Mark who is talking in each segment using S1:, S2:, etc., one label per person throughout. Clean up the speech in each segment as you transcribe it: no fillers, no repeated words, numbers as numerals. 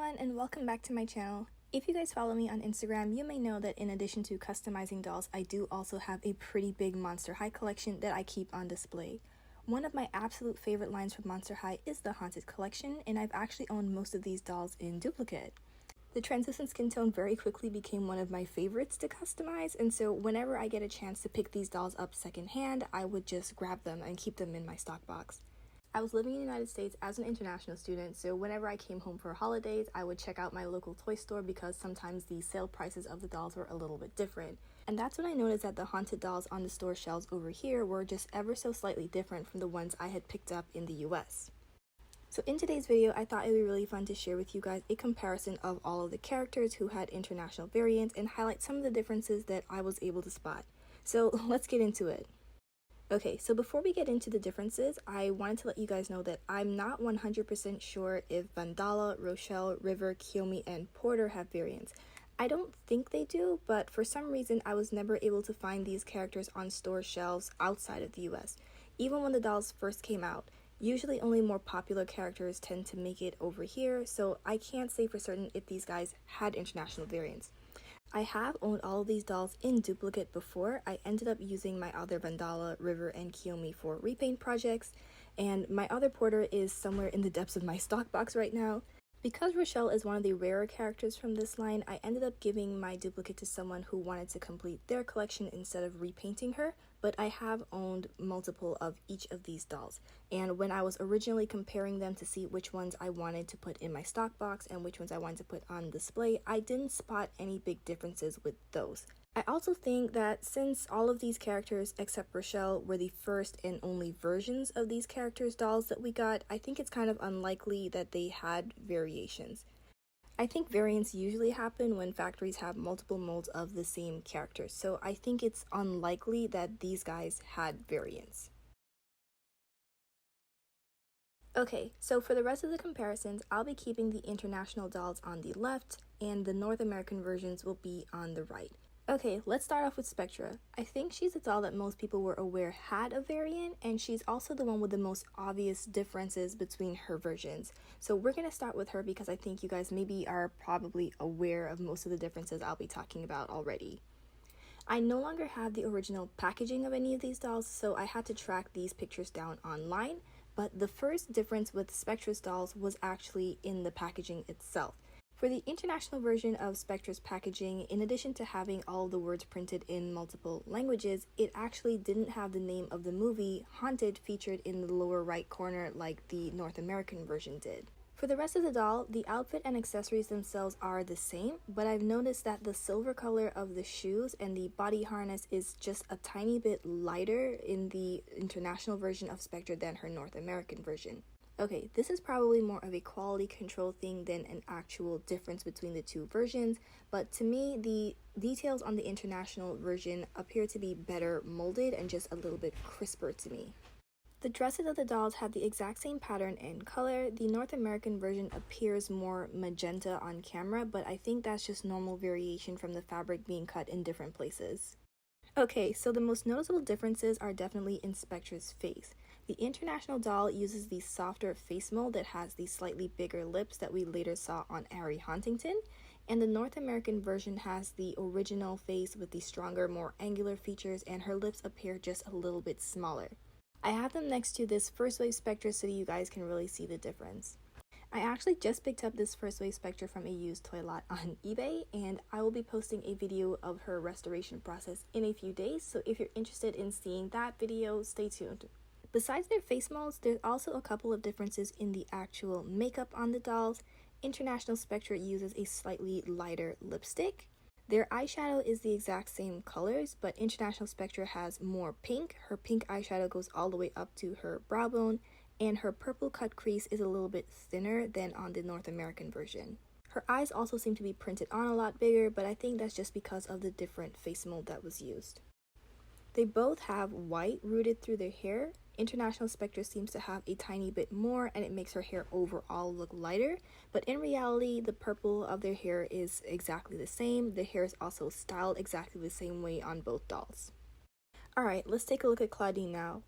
S1: everyone, and welcome back to my channel. If you guys follow me on Instagram, you may know that in addition to customizing dolls, I do also have a pretty big Monster High collection that I keep on display. One of my absolute favorite lines from Monster High is the Haunted collection, and I've actually owned most of these dolls in duplicate. The translucent skin tone very quickly became one of my favorites to customize, and so whenever I get a chance to pick these dolls up secondhand, I would just grab them and keep them in my stock box. I was living in the United States as an international student, so whenever I came home for holidays, I would check out my local toy store because sometimes the sale prices of the dolls were a little bit different. And that's when I noticed that the haunted dolls on the store shelves over here were just ever so slightly different from the ones I had picked up in the US. So in today's video, I thought it would be really fun to share with you guys a comparison of all of the characters who had international variants and highlight some of the differences that I was able to spot. So let's get into it. Okay, so before we get into the differences, I wanted to let you guys know that I'm not 100% sure if Vandala, Rochelle, River, Kiyomi, and Porter have variants. I don't think they do, but for some reason I was never able to find these characters on store shelves outside of the US, even when the dolls first came out. Usually only more popular characters tend to make it over here, so I can't say for certain if these guys had international variants. I have owned all of these dolls in duplicate before. I ended up using my other Vandala, River, and Kiyomi for repaint projects, and my other Porter is somewhere in the depths of my stock box right now. Because Rochelle is one of the rarer characters from this line, I ended up giving my duplicate to someone who wanted to complete their collection instead of repainting her, but I have owned multiple of each of these dolls. And when I was originally comparing them to see which ones I wanted to put in my stock box and which ones I wanted to put on display, I didn't spot any big differences with those. I also think that since all of these characters except Rochelle were the first and only versions of these characters' dolls that we got, I think it's kind of unlikely that they had variations. I think variants usually happen when factories have multiple molds of the same characters, so I think it's unlikely that these guys had variants. Okay, so for the rest of the comparisons, I'll be keeping the international dolls on the left, and the North American versions will be on the right. Okay, let's start off with Spectra. I think she's a doll that most people were aware had a variant, and she's also the one with the most obvious differences between her versions. So we're going to start with her because I think you guys maybe are probably aware of most of the differences I'll be talking about already. I no longer have the original packaging of any of these dolls, so I had to track these pictures down online, but the first difference with Spectra's dolls was actually in the packaging itself. For the international version of Spectra's packaging, in addition to having all the words printed in multiple languages, it actually didn't have the name of the movie, Haunted, featured in the lower right corner like the North American version did. For the rest of the doll, the outfit and accessories themselves are the same, but I've noticed that the silver color of the shoes and the body harness is just a tiny bit lighter in the international version of Spectra than her North American version. Okay, this is probably more of a quality control thing than an actual difference between the two versions, but to me, the details on the international version appear to be better molded and just a little bit crisper to me. The dresses of the dolls have the exact same pattern and color. The North American version appears more magenta on camera, but I think that's just normal variation from the fabric being cut in different places. Okay, so the most noticeable differences are definitely in Spectra's face. The international doll uses the softer face mold that has the slightly bigger lips that we later saw on Ari Huntington, and the North American version has the original face with the stronger, more angular features, and her lips appear just a little bit smaller. I have them next to this First Wave Spectra so you guys can really see the difference. I actually just picked up this First Wave Spectra from a used toy lot on eBay, and I will be posting a video of her restoration process in a few days, so if you're interested in seeing that video, stay tuned. Besides their face molds, there's also a couple of differences in the actual makeup on the dolls. International Spectra uses a slightly lighter lipstick. Their eyeshadow is the exact same colors, but International Spectra has more pink. Her pink eyeshadow goes all the way up to her brow bone, and her purple cut crease is a little bit thinner than on the North American version. Her eyes also seem to be printed on a lot bigger, but I think that's just because of the different face mold that was used. They both have white rooted through their hair. International Spectra seems to have a tiny bit more, and it makes her hair overall look lighter, but in reality, the purple of their hair is exactly the same. The hair is also styled exactly the same way on both dolls. Alright, let's take a look at Clawdeen now.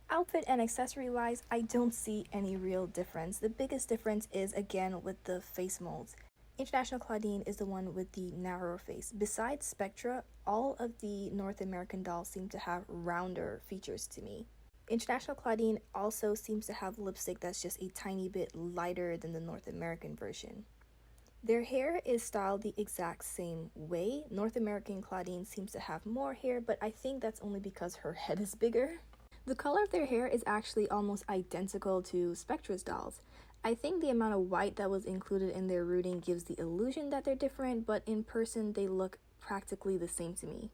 S1: Outfit and accessory wise, I don't see any real difference. The biggest difference is again with the face molds. International Clawdeen is the one with the narrower face. Besides Spectra, all of the North American dolls seem to have rounder features to me. International Clawdeen also seems to have lipstick that's just a tiny bit lighter than the North American version. Their hair is styled the exact same way. North American Clawdeen seems to have more hair, but I think that's only because her head is bigger. The color of their hair is actually almost identical to Spectra's dolls. I think the amount of white that was included in their rooting gives the illusion that they're different, but in person they look practically the same to me.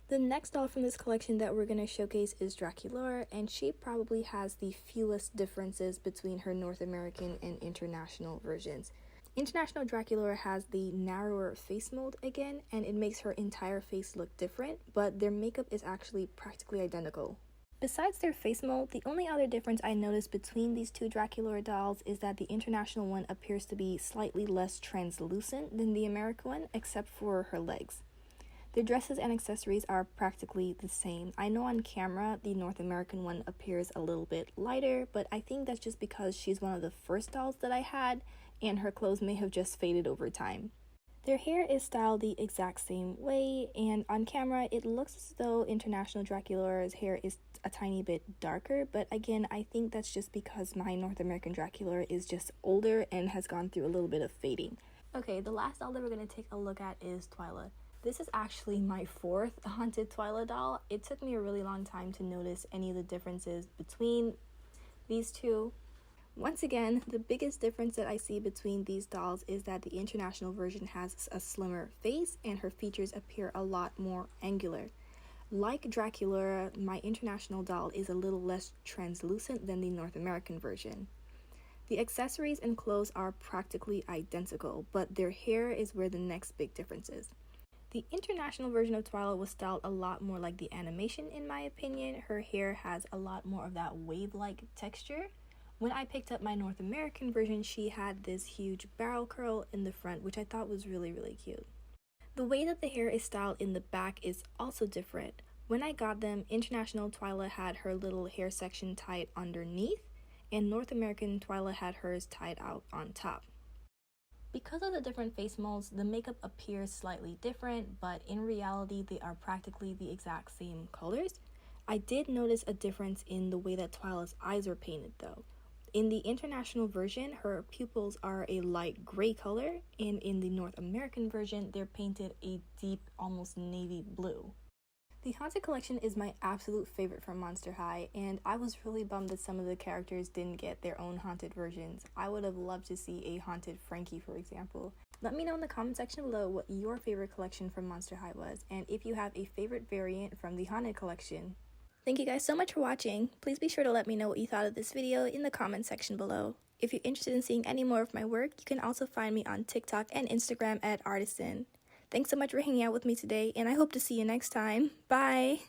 S1: The next doll from this collection that we're going to showcase is Dracula, and she probably has the fewest differences between her North American and international versions. International Dracula has the narrower face mold again, and it makes her entire face look different, but their makeup is actually practically identical. Besides their face mold, the only other difference I noticed between these two Dracula dolls is that the international one appears to be slightly less translucent than the American one, except for her legs. Their dresses and accessories are practically the same. I know on camera the North American one appears a little bit lighter, but I think that's just because she's one of the first dolls that I had, and her clothes may have just faded over time. Their hair is styled the exact same way, and on camera it looks as though International Dracula's hair is a tiny bit darker, but again, I think that's just because my North American Dracula is just older and has gone through a little bit of fading. Okay, the last doll that we're going to take a look at is Twilight. This is actually my fourth haunted Twilight doll. It took me a really long time to notice any of the differences between these two. Once again, the biggest difference that I see between these dolls is that the international version has a slimmer face and her features appear a lot more angular. Like Dracula, my international doll is a little less translucent than the North American version. The accessories and clothes are practically identical, but their hair is where the next big difference is. The international version of Twilight was styled a lot more like the animation in my opinion. Her hair has a lot more of that wave-like texture. When I picked up my North American version, she had this huge barrel curl in the front, which I thought was really, really cute. The way that the hair is styled in the back is also different. When I got them, International Twilight had her little hair section tied underneath, and North American Twilight had hers tied out on top. Because of the different face molds, the makeup appears slightly different, but in reality they are practically the exact same colors. I did notice a difference in the way that Twilight's eyes are painted though. In the international version, her pupils are a light gray color, and in the North American version, they're painted a deep, almost navy blue. The Haunted Collection is my absolute favorite from Monster High, and I was really bummed that some of the characters didn't get their own haunted versions. I would have loved to see a haunted Frankie, for example. Let me know in the comment section below what your favorite collection from Monster High was, and if you have a favorite variant from the Haunted Collection. Thank you guys so much for watching. Please be sure to let me know what you thought of this video in the comment section below. If you're interested in seeing any more of my work, you can also find me on TikTok and Instagram at Artisan. Thanks so much for hanging out with me today, and I hope to see you next time. Bye!